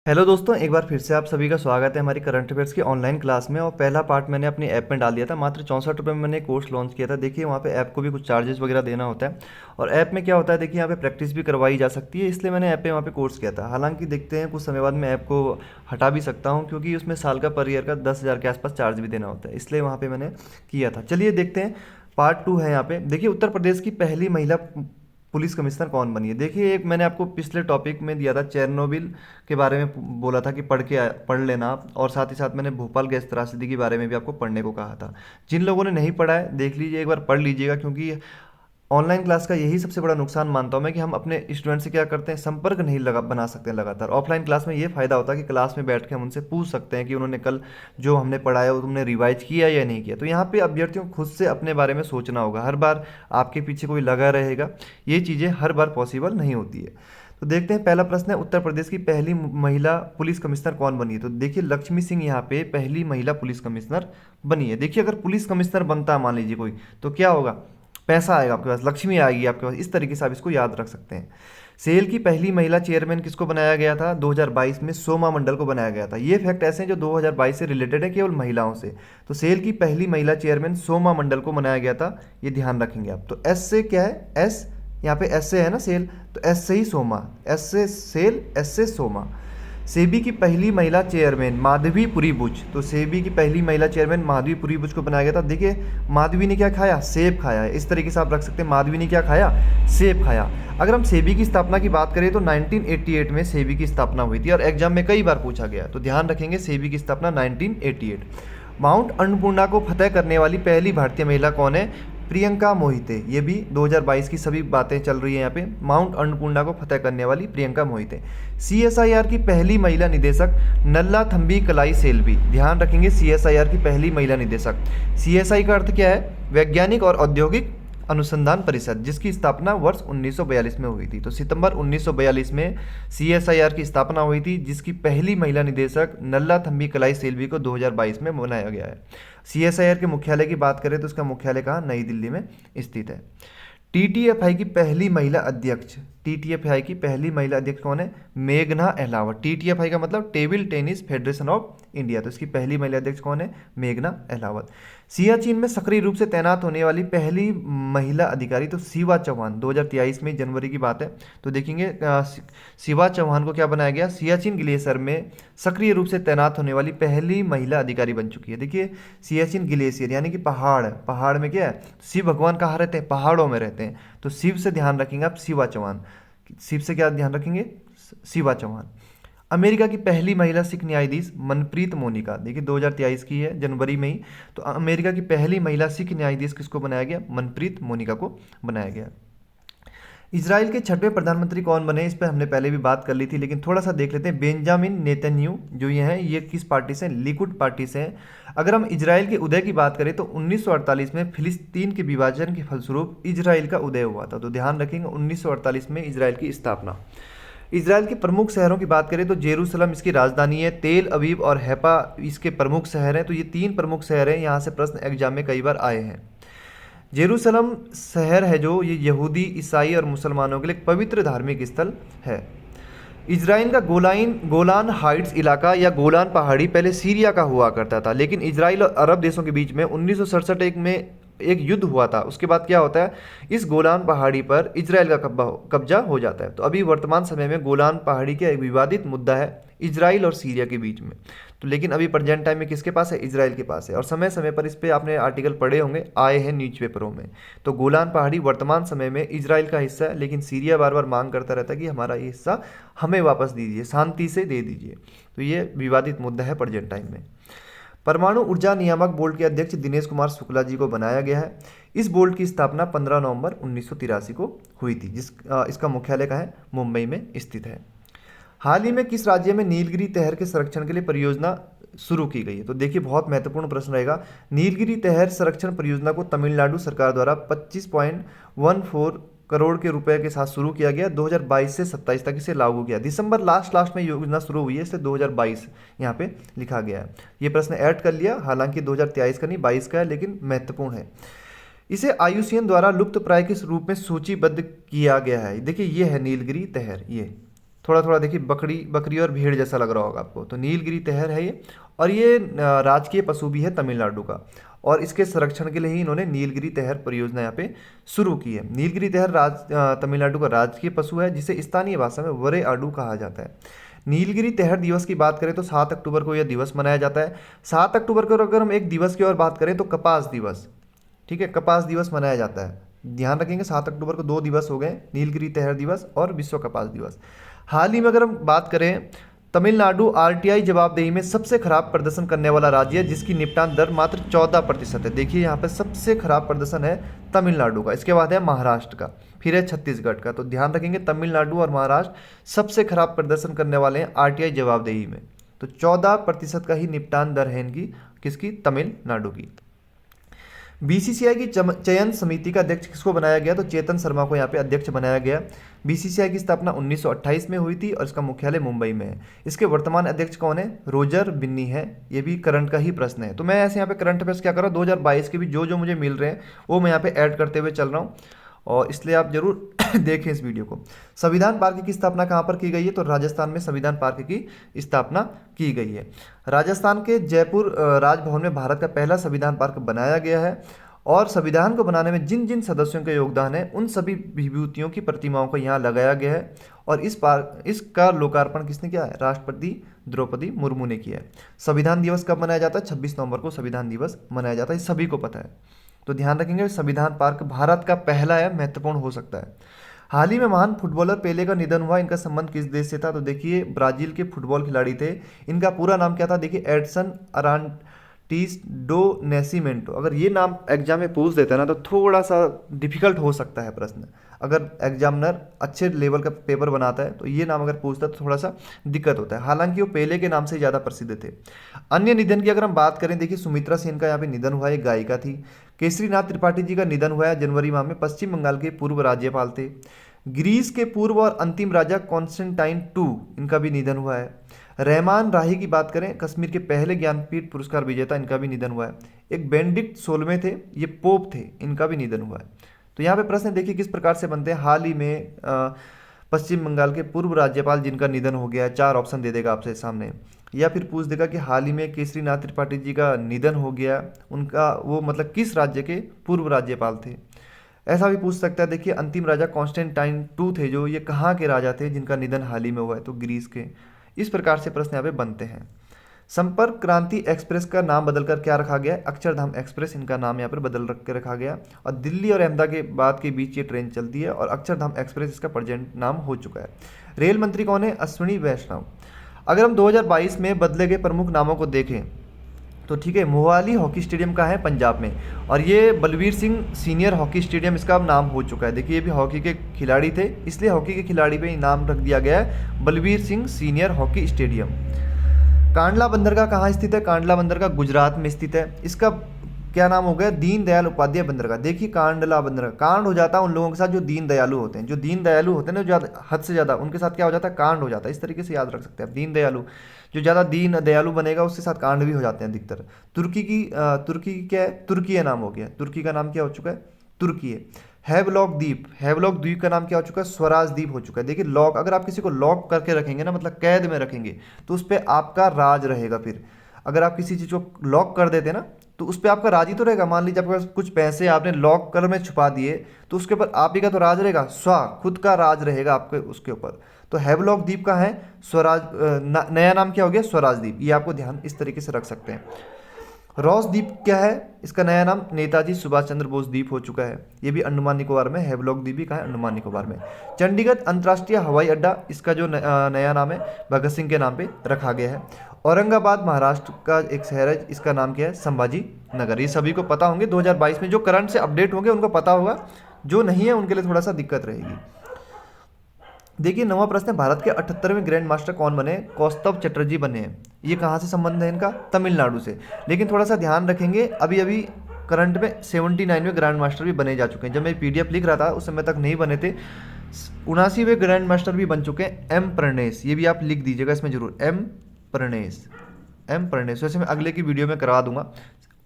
Hello दोस्तों, एक बार फिर से आप सभी का स्वागत है हमारी करंट अफेयर्स की ऑनलाइन क्लास में। और पहला पार्ट मैंने अपनी ऐप में डाल दिया था। मात्र 64 रुपये में मैंने कोर्स लॉन्च किया था। देखिए वहाँ पे ऐप को भी कुछ चार्जेस वगैरह देना होता है। और ऐप में क्या होता है, देखिए यहाँ पे प्रैक्टिस भी करवाई जा सकती है, इसलिए मैंने ऐप पे वहाँ पे कोर्स किया था। हालांकि देखते हैं कुछ समय बाद मैं ऐप को हटा भी सकता हूँ, क्योंकि उसमें साल का पर ईयर का 10,000 के आसपास चार्ज भी देना होता है, इसलिए वहाँ पर मैंने किया था। चलिए देखते हैं, पार्ट 2 है यहाँ पे। देखिए उत्तर प्रदेश की पहली महिला पुलिस कमिश्नर कौन बनी है। देखिए एक मैंने आपको पिछले टॉपिक में दिया था, चेरनोबिल के बारे में बोला था कि पढ़ लेना आप। और साथ ही साथ मैंने भोपाल गैस त्रासदी के बारे में भी आपको पढ़ने को कहा था। जिन लोगों ने नहीं पढ़ा है देख लीजिए, एक बार पढ़ लीजिएगा, क्योंकि ऑनलाइन क्लास का यही सबसे बड़ा नुकसान मानता हूँ मैं, कि हम अपने स्टूडेंट से क्या करते हैं, संपर्क नहीं लगा बना सकते हैं लगातार। ऑफलाइन क्लास में ये फ़ायदा होता है कि क्लास में बैठ के हम उनसे पूछ सकते हैं कि उन्होंने कल जो हमने पढ़ाया वो तुमने रिवाइज किया या नहीं किया। तो यहाँ पे अभ्यर्थियों को खुद से अपने बारे में सोचना होगा। हर बार आपके पीछे कोई लगा रहेगा, ये चीज़ें हर बार पॉसिबल नहीं होती है। तो देखते हैं, पहला प्रश्न है, उत्तर प्रदेश की पहली महिला पुलिस कमिश्नर कौन बनी है। तो देखिए लक्ष्मी सिंह यहाँ पे पहली महिला पुलिस कमिश्नर बनी है। देखिए अगर पुलिस कमिश्नर बनता है मान लीजिए कोई, तो क्या होगा, पैसा आएगा आपके पास, लक्ष्मी आएगी आपके पास। इस तरीके से आप इसको याद रख सकते हैं। सेल की पहली महिला चेयरमैन किसको बनाया गया था, 2022 में सोमा मंडल को बनाया गया था। ये फैक्ट ऐसे हैं जो 2022 से रिलेटेड है, केवल महिलाओं से। तो सेल की पहली महिला चेयरमैन सोमा मंडल को बनाया गया था, ये ध्यान रखेंगे आप। तो एस से क्या है, एस यहाँ पे एस से है ना सेल, तो एस से ही सोमा, एस से सेल, एस से सोमा। सेबी की पहली महिला चेयरमैन माधवीपुरी बुच, तो सेबी की पहली महिला चेयरमैन माधवीपुरी बुच को बनाया गया था। देखिए माधवी ने क्या खाया, सेब खाया है। इस तरीके से आप रख सकते हैं, माधवी ने क्या खाया, सेब खाया। अगर हम सेबी की स्थापना की बात करें तो 1988 में सेबी की स्थापना हुई थी, और एग्जाम में कई बार पूछा गया, तो ध्यान रखेंगे सेबी की स्थापना 1988। माउंट अन्नपूर्णा को फतह करने वाली पहली भारतीय महिला कौन है, प्रियंका मोहिते। ये भी 2022 की सभी बातें चल रही है यहाँ पे। माउंट अन्नपूर्णा को फतह करने वाली प्रियंका मोहिते। सीएसआईआर की पहली महिला निदेशक नल्ला थम्बी कलाई सेल्वी। ध्यान रखेंगे सीएसआईआर की पहली महिला निदेशक। सीएसआई का अर्थ क्या है, वैज्ञानिक और औद्योगिक अनुसंधान परिषद, जिसकी स्थापना वर्ष 1942 में हुई थी। तो सितंबर 1942 में सीएसआईआर की स्थापना हुई थी, जिसकी पहली महिला निदेशक नल्ला थम्बी कलाई सेल्वी को 2022 में बनाया गया है। सीएसआईआर के मुख्यालय की बात करें तो उसका मुख्यालय कहाँ, नई दिल्ली में स्थित है। टीटीएफआई की पहली महिला अध्यक्ष, टीटीएफआई की पहली महिला अध्यक्ष कौन है, मेघना अहलावत। टीटीएफआई का मतलब table tennis federation of India, तो इसकी पहली महिला अध्यक्ष कौन है, मेघना अहलावत। सियाचिन में सक्रिय रूप से तैनात होने वाली पहली महिला अधिकारी, तो शिवा चौहान, 2023 में जनवरी की बात है। तो देखेंगे शिवा चौहान को क्या बनाया गया, सियाचिन ग्लेशियर में सक्रिय रूप से तैनात होने वाली पहली महिला अधिकारी बन चुकी है। देखिए सियाचिन ग्लेशियर यानी कि पहाड़, पहाड़ में क्या है, शिव भगवान कहाँ रहते हैं, पहाड़ों में रहते हैं। तो शिव से ध्यान रखेंगे आप, शिवा चौहान। शिव से क्या ध्यान रखेंगे, शिवा चौहान। अमेरिका की पहली महिला सिख न्यायाधीश मनप्रीत मोनिका, देखिए 2023 की है, जनवरी में ही। तो अमेरिका की पहली महिला सिख न्यायाधीश किसको बनाया गया, मनप्रीत मोनिका को बनाया गया। इजराइल के छठवें प्रधानमंत्री कौन बने, इस पर हमने पहले भी बात कर ली थी, लेकिन थोड़ा सा देख लेते हैं। बेंजामिन नेतन्याहू जो ये हैं, ये किस पार्टी से, लिकुड पार्टी से हैं। अगर हम इजराइल के उदय की बात करें तो 1948 में फिलिस्तीन के विभाजन के फलस्वरूप इजराइल का उदय हुआ था। तो ध्यान रखेंगे 1948 में इजराइल की स्थापना। इजराइल के प्रमुख शहरों की बात करें तो जेरूसलम इसकी राजधानी है, तेल अवीव और हैफा इसके प्रमुख शहर हैं। तो ये 3 प्रमुख शहर हैं, यहाँ से प्रश्न एग्जाम में कई बार आए हैं। जेरूसलम शहर है जो, ये यहूदी, ईसाई और मुसलमानों के लिए एक पवित्र धार्मिक स्थल है। इजराइल का गोलान हाइट्स इलाका या गोलान पहाड़ी पहले सीरिया का हुआ करता था, लेकिन इजराइल और अरब देशों के बीच में 1967 में एक युद्ध हुआ था। उसके बाद क्या होता है, इस गोलान पहाड़ी पर इजराइल का कब्जा हो जाता है। तो अभी वर्तमान समय में गोलान पहाड़ी का एक विवादित मुद्दा है इजराइल और सीरिया के बीच में। तो लेकिन अभी प्रेजेंट टाइम में किसके पास है, इजराइल के पास है। और समय समय पर इस पर आपने आर्टिकल पढ़े होंगे, आए हैं न्यूज़पेपरों में। तो गोलान पहाड़ी वर्तमान समय में इजराइल का हिस्सा है, लेकिन सीरिया बार बार मांग करता रहता है कि हमारा ये हिस्सा हमें वापस दीजिए, शांति से दे दीजिए। तो ये विवादित मुद्दा है प्रेजेंट टाइम में। परमाणु ऊर्जा नियामक बोर्ड के अध्यक्ष दिनेश कुमार शुक्ला जी को बनाया गया है। इस बोर्ड की स्थापना 15 नवंबर 1983 को हुई थी, इसका मुख्यालय कहाँ है, मुंबई में स्थित है। हाल ही में किस राज्य में नीलगिरी तहर के संरक्षण के लिए परियोजना शुरू की गई है। तो देखिए बहुत महत्वपूर्ण प्रश्न रहेगा। नीलगिरी तहर संरक्षण परियोजना को तमिलनाडु सरकार द्वारा 25.14 करोड़ के रुपए के साथ शुरू किया गया। 2022 से 27 तक इसे लागू किया। दिसंबर लास्ट में योजना शुरू हुई है, इसलिए 2022 यहाँ पे लिखा गया है। ये प्रश्न ऐड कर लिया, हालांकि 2023 का नहीं 22 का है, लेकिन महत्वपूर्ण है। इसे आयुसीएन द्वारा लुप्त प्राय के रूप में सूचीबद्ध किया गया है। देखिए ये है नीलगिरी तहर, ये थोड़ा थोड़ा देखिए बकरी बकरी और भेड़ जैसा लग रहा होगा आपको। तो नीलगिरी तहर है ये, और ये राजकीय पशु भी है तमिलनाडु का, और इसके संरक्षण के लिए ही इन्होंने नीलगिरी तहर परियोजना यहाँ पे शुरू की है। नीलगिरी तहर तमिलनाडु का राजकीय पशु है, जिसे स्थानीय भाषा में वरे आडू कहा जाता है। नीलगिरी तहर दिवस की बात करें तो 7 अक्टूबर को यह दिवस मनाया जाता है। 7 अक्टूबर को अगर हम एक दिवस की और बात करें तो कपास दिवस, ठीक है, कपास दिवस मनाया जाता है। ध्यान रखेंगे 7 अक्टूबर को 2 दिवस हो गए, नीलगिरी तहर दिवस और विश्व कपास दिवस। हाल ही में अगर हम बात करें, तमिलनाडु आरटीआई जवाबदेही में सबसे खराब प्रदर्शन करने वाला राज्य है, जिसकी निपटान दर मात्र 14% है। देखिए यहाँ पे सबसे खराब प्रदर्शन है तमिलनाडु का, इसके बाद है महाराष्ट्र का, फिर है छत्तीसगढ़ का। तो ध्यान रखेंगे तमिलनाडु और महाराष्ट्र सबसे खराब प्रदर्शन करने वाले हैं आरटीआई जवाबदेही में। तो 14% का ही निपटान दर है इनकी, किसकी, तमिलनाडु की। बीसीसीआई की चयन समिति का अध्यक्ष किसको बनाया गया, तो चेतन शर्मा को यहाँ पे अध्यक्ष बनाया गया। बीसीसीआई की स्थापना 1928 में हुई थी और इसका मुख्यालय मुंबई में है। इसके वर्तमान अध्यक्ष कौन है, रोजर बिन्नी है। ये भी करंट का ही प्रश्न है। तो मैं ऐसे यहाँ पे करंट अफेयर्स क्या कर रहा हूँ, 2022 के भी जो मुझे मिल रहे हैं वो मैं यहाँ पे ऐड करते हुए चल रहा हूँ, और इसलिए आप जरूर देखें इस वीडियो को। संविधान पार्क की स्थापना कहाँ पर की गई है, तो राजस्थान में संविधान पार्क की स्थापना की गई है। राजस्थान के जयपुर राजभवन में भारत का पहला संविधान पार्क बनाया गया है, और संविधान को बनाने में जिन जिन सदस्यों का योगदान है उन सभी विभूतियों की प्रतिमाओं को यहाँ लगाया गया है। और इसका लोकार्पण किसने किया है, राष्ट्रपति द्रौपदी मुर्मू ने किया है। संविधान दिवस कब मनाया जाता है, 26 नवंबर को संविधान दिवस मनाया जाता है, सभी को पता है। तो ध्यान रखेंगे संविधान पार्क भारत का पहला है, महत्वपूर्ण हो सकता है। हाल ही में महान फुटबॉलर पेले का निधन हुआ, इनका संबंध किस देश से था, तो देखिए ब्राजील के फुटबॉल खिलाड़ी थे। इनका पूरा नाम क्या था, देखिए एडसन अरांटीस डो नेसिमेंटो। अगर ये नाम एग्जाम में पूछ देता है ना तो थोड़ा सा डिफिकल्ट हो सकता है प्रश्न, अगर एग्जामिनर अच्छे लेवल का पेपर बनाता है तो ये नाम अगर पूछता है तो थोड़ा सा दिक्कत होता है। हालांकि वो पेले के नाम से ज़्यादा प्रसिद्ध थे। अन्य निधन की अगर हम बात करें, देखिए सुमित्रा सेन का यहाँ पे निधन हुआ है, एक गायिका थी। केसरीनाथ त्रिपाठी जी का निधन हुआ है जनवरी माह में, पश्चिम बंगाल के पूर्व राज्यपाल थे। ग्रीस के पूर्व और अंतिम राजा कॉन्स्टेंटाइन II, इनका भी निधन हुआ है। रहमान राही की बात करें, कश्मीर के पहले ज्ञानपीठ पुरस्कार विजेता, इनका भी निधन हुआ है। एक बेनेडिक्ट 16वें थे, ये पोप थे, इनका भी निधन हुआ है। तो यहाँ पे प्रश्न देखिए किस प्रकार से बनते हैं। हाल ही में पश्चिम बंगाल के पूर्व राज्यपाल जिनका निधन हो गया है, 4 ऑप्शन दे देगा आपसे सामने, या फिर पूछ देगा कि हाल ही में केसरीनाथ त्रिपाठी जी का निधन हो गया, उनका वो मतलब किस राज्य के पूर्व राज्यपाल थे। ऐसा भी पूछ सकता है। देखिए अंतिम राजा कॉन्स्टेंटाइन II थे, जो ये कहाँ के राजा थे जिनका निधन हाल ही में हुआ है, तो ग्रीस के। इस प्रकार से प्रश्न यहाँ पे बनते हैं। संपर्क क्रांति एक्सप्रेस का नाम बदलकर क्या रखा गया है, अक्षरधाम एक्सप्रेस, इनका नाम यहाँ पर बदल के रखा गया। और दिल्ली और अहमदाबाद के बीच ये ट्रेन चलती है, और अक्षरधाम एक्सप्रेस इसका प्रेजेंट नाम हो चुका है। रेल मंत्री कौन है, अश्विनी वैष्णव। अगर हम 2022 में बदले गए प्रमुख नामों को देखें तो ठीक है, मोहाली हॉकी स्टेडियम का है पंजाब में, और ये Balbir Singh senior hockey stadium इसका अब नाम हो चुका है। देखिए ये भी हॉकी के खिलाड़ी थे, इसलिए हॉकी के खिलाड़ी पे नाम रख दिया गया है Balbir Singh senior hockey stadium. Kandla बंदरगाह कहाँ स्थित है, कांडला बंदरगाह गुजरात में स्थित है। इसका क्या नाम हो गया, दीन दयाल उपाध्याय बंदरगाह। देखिए कांडला बंदरगाह, कांड हो जाता है उन लोगों के साथ जो दीन दयालु होते हैं, जो दीन दयालु होते हैं ना, जो हद से ज़्यादा, उनके साथ क्या हो जाता है, कांड हो जाता है। इस तरीके से याद रख सकते हैं आप, दीन दयालु, जो ज़्यादा दीन दयालु बनेगा उसके साथ कांड भी हो जाते हैं अधिकतर। तुर्की की क्या है, तुर्की नाम हो गया, तुर्की का नाम क्या हो चुका है, तुर्की है। हैवलॉक द्वीप, हैवलॉक द्वीप का नाम क्या हो चुका है, स्वराज द्वीप हो चुका है। देखिए लॉक, अगर आप किसी को लॉक करके रखेंगे ना, मतलब कैद में रखेंगे, तो उस पर आपका राज रहेगा। फिर अगर आप किसी चीज़ को लॉक कर देते ना तो उस पर आपका राज ही तो रहेगा। मान लीजिए आपके पास कुछ पैसे आपने लॉक कर में छुपा दिए, तो उसके ऊपर आप ही का तो राज रहेगा, खुद का राज रहेगा आपके उसके ऊपर। तो हैवलॉक द्वीप का है स्वराज, नया नाम क्या हो गया, स्वराज द्वीप। ये आपको ध्यान इस तरीके से रख सकते हैं। रॉस द्वीप क्या है, इसका नया नाम नेताजी सुभाष चंद्र बोस द्वीप हो चुका है। ये भी अंडमान निकोबार में, हैवलॉक द्वीप भी कहाँ है, अंडमान निकोबार में। चंडीगढ़ अंतर्राष्ट्रीय हवाई अड्डा, इसका जो नया नाम है भगत सिंह के नाम पे रखा गया है। औरंगाबाद महाराष्ट्र का एक शहर है, इसका नाम क्या है, संभाजी नगर। ये सभी को पता होंगे, 2022 में जो करंट से अपडेट होंगे उनको पता होगा, जो नहीं है उनके लिए थोड़ा सा दिक्कत रहेगी। देखिए 9वां प्रश्न है, भारत के 78वें ग्रैंड मास्टर कौन बने, कौस्तव चटर्जी बने हैं। ये कहाँ से संबंध है इनका, तमिलनाडु से। लेकिन थोड़ा सा ध्यान रखेंगे, अभी अभी करंट में 79वें ग्रैंड मास्टर भी बने जा चुके हैं। जब मैं PDF लिख रहा था उस समय तक नहीं बने थे। 79वें ग्रैंड मास्टर भी बन चुके हैं, M प्रणेश। ये भी आप लिख दीजिएगा इसमें जरूर, M प्रणेश। वैसे मैं अगले की वीडियो में करवा दूंगा।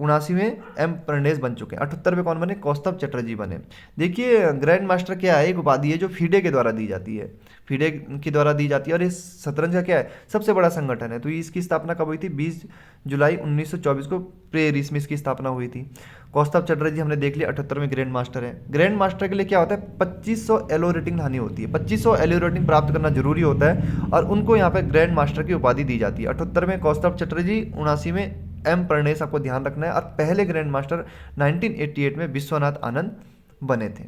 79वें एम प्रणेश बन चुके हैं। 78वें कौन बने? कौस्तभ चटर्जी बने। देखिए ग्रैंड मास्टर क्या है? एक उपाधि है जो फीडे के द्वारा दी जाती है, फीडे के द्वारा दी जाती है, और इस शतरंज का क्या है? सबसे बड़ा संगठन है। तो इसकी स्थापना कब हुई थी? 20 जुलाई 1924 को पेरिस में इसकी स्थापना हुई थी। कौस्तभ चटर्जी हमने देख लिया 78वें ग्रैंड मास्टर है। ग्रैंड मास्टर के लिए क्या होता है? 2500 एलो रेटिंग लानी होती है, 2500 एलो रेटिंग प्राप्त करना जरूरी होता है, और उनको यहाँ पे ग्रैंड मास्टर की उपाधि दी जाती है। 78वें कौस्तभ चटर्जी, 79वें एम प्रणेश, आपको ध्यान रखना है। और पहले ग्रैंड मास्टर 1988 में विश्वनाथ आनंद बने थे।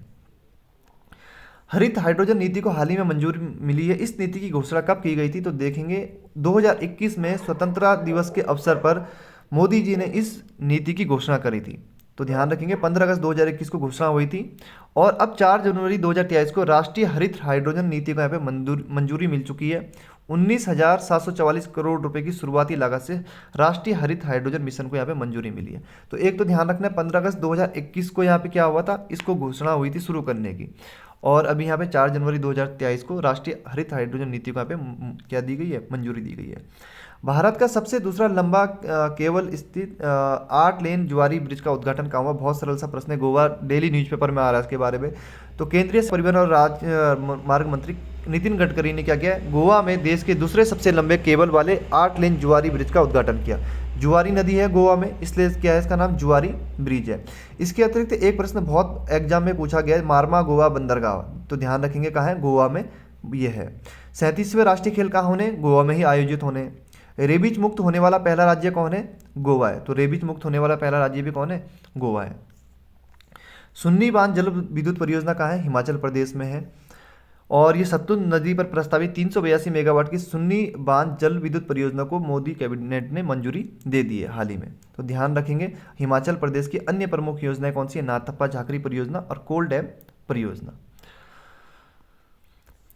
हरित हाइड्रोजन नीति को हाल ही में मंजूरी मिली है। इस नीति की घोषणा कब की गई थी? तो देखेंगे 2021 में स्वतंत्रता दिवस के अवसर पर मोदी जी ने इस नीति की घोषणा करी थी। तो ध्यान रखेंगे 15 अगस्त 2021 को घोषणा हुई थी, और अब 4 जनवरी 2023 को राष्ट्रीय हरित हाइड्रोजन नीति को यहाँ पे मंजूरी मिल चुकी है। 19,744 करोड़ रुपए की शुरुआती लागत से राष्ट्रीय हरित हाइड्रोजन मिशन को यहाँ पे मंजूरी मिली है। तो एक तो ध्यान रखना है 15 अगस्त 2021 को यहाँ पे क्या हुआ था? इसको घोषणा हुई थी शुरू करने की, और अभी यहाँ पे 4 जनवरी 2023 को राष्ट्रीय हरित हाइड्रोजन नीति को यहाँ पे क्या दी गई है? मंजूरी दी गई है। भारत का सबसे दूसरा लंबा केवल स्थित 8 लेन जुआरी ब्रिज का उद्घाटन कहाँ हुआ? बहुत सरल सा प्रश्न है, गोवा डेली न्यूज़पेपर में आ रहा है इसके बारे में। तो केंद्रीय परिवहन और मार्ग मंत्री नितिन गडकरी ने क्या किया? गोवा में देश के दूसरे सबसे लंबे केबल वाले 8 लेन जुआरी ब्रिज का उद्घाटन किया। जुआरी नदी है गोवा में, इसलिए क्या है इसका नाम? जुआरी ब्रिज है। इसके अतिरिक्त एक प्रश्न बहुत एग्जाम में पूछा गया है, मारमा गोवा बंदरगाह, तो ध्यान रखेंगे कहाँ है? गोवा में ये है। 37वें राष्ट्रीय खेल कहाँ होने? गोवा में ही आयोजित होने। रेबीज मुक्त होने वाला पहला राज्य कौन है? गोवा है। तो रेबीज मुक्त होने वाला पहला राज्य भी कौन है? गोवा है। सुन्नी बांध जल विद्युत परियोजना कहाँ है? हिमाचल प्रदेश में है। और ये सतलुज नदी पर प्रस्तावित 382 मेगावाट की सुन्नी बांध जल विद्युत परियोजना को मोदी कैबिनेट ने मंजूरी दे दी है हाल ही में। तो ध्यान रखेंगे हिमाचल प्रदेश की अन्य प्रमुख योजनाएं कौन सी है? नाथप्पा झाकरी परियोजना और कोल डैम परियोजना।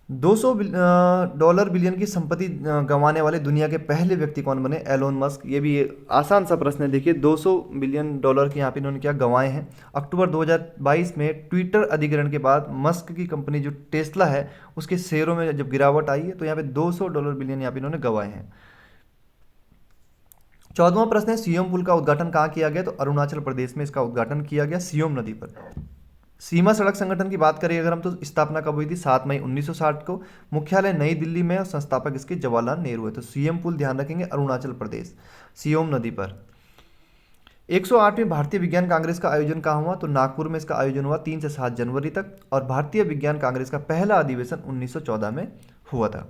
$200 बिलियन की संपत्ति गंवाने वाले दुनिया के पहले व्यक्ति कौन बने? Elon Musk. ये भी आसान सा प्रश्न है। देखिए $200 बिलियन के यहाँ पे इन्होंने क्या गंवाए हैं? अक्टूबर 2022 में ट्विटर अधिग्रहण के बाद मस्क की कंपनी जो टेस्ला है उसके शेयरों में जब गिरावट आई है, तो यहाँ पे $200 बिलियन यहाँ पे इन्होंने गंवाए हैं। 14वां प्रश्न है, सियोम पुल का उद्घाटन कहाँ किया गया? तो अरुणाचल प्रदेश में इसका उद्घाटन किया गया, सियोम नदी पर। सीमा सड़क संगठन की बात करें अगर हम, तो स्थापना कब हुई थी? 7 मई 1960 को। मुख्यालय नई दिल्ली में, और संस्थापक इसके जवाहरलाल नेहरू है। तो सीएम पुल ध्यान रखेंगे अरुणाचल प्रदेश, सियोम नदी पर। 108वीं भारतीय विज्ञान कांग्रेस का आयोजन कहाँ हुआ? तो नागपुर में इसका आयोजन हुआ 3 से 7 जनवरी तक, और भारतीय विज्ञान कांग्रेस का पहला अधिवेशन 1914 में हुआ था।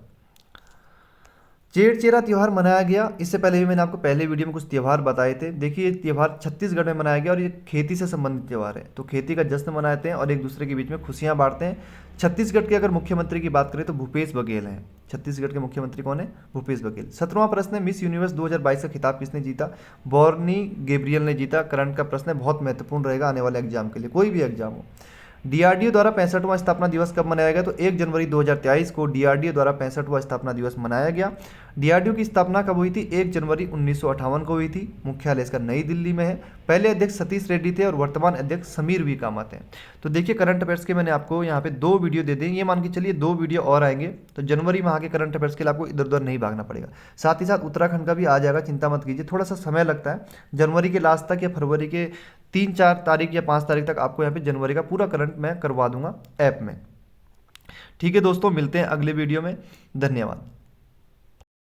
चेरचेरा त्यौहार मनाया गया। इससे पहले भी मैंने आपको पहले वीडियो में कुछ त्यौहार बताए थे। देखिए ये त्यौहार छत्तीसगढ़ में मनाया गया, और ये खेती से संबंधित त्यौहार है। तो खेती का जश्न मनाते हैं और एक दूसरे के बीच में खुशियां बांटते हैं। छत्तीसगढ़ के अगर मुख्यमंत्री की बात करें तो भूपेश बघेल हैं। छत्तीसगढ़ के मुख्यमंत्री कौन है? भूपेश बघेल। 17वां प्रश्न है, मिस यूनिवर्स 2022 का खिताब किसने जीता? बॉर्नी गैब्रियल ने जीता। करंट का प्रश्न है, बहुत महत्वपूर्ण रहेगा आने वाले एग्जाम के लिए, कोई भी एग्जाम हो। डीआरडीओ द्वारा 65वां स्थापना दिवस कब मनाया गया? तो 1 जनवरी 2023 को डीआरडीओ द्वारा 65वां स्थापना दिवस मनाया गया। डीआरडीओ की स्थापना कब हुई थी? 1 जनवरी 1958 को हुई थी। मुख्यालय इसका नई दिल्ली में है। पहले अध्यक्ष सतीश रेड्डी थे और वर्तमान अध्यक्ष समीर वी कामत हैं। तो देखिए करंट अफेयर्स के मैंने आपको यहाँ पे 2 वीडियो दे दें, ये मान के चलिए 2 वीडियो और आएंगे, तो जनवरी माह के करंट अफेयर्स के लिए आपको इधर उधर नहीं भागना पड़ेगा। साथ ही साथ उत्तराखंड का भी आ जाएगा, चिंता मत कीजिए, थोड़ा सा समय लगता है। जनवरी के लास्ट तक या फरवरी के 3-4 तारीख या 5 तारीख तक आपको यहाँ पे जनवरी का पूरा करंट मैं करवा दूंगा ऐप में। ठीक है दोस्तों, मिलते हैं अगले वीडियो में। धन्यवाद।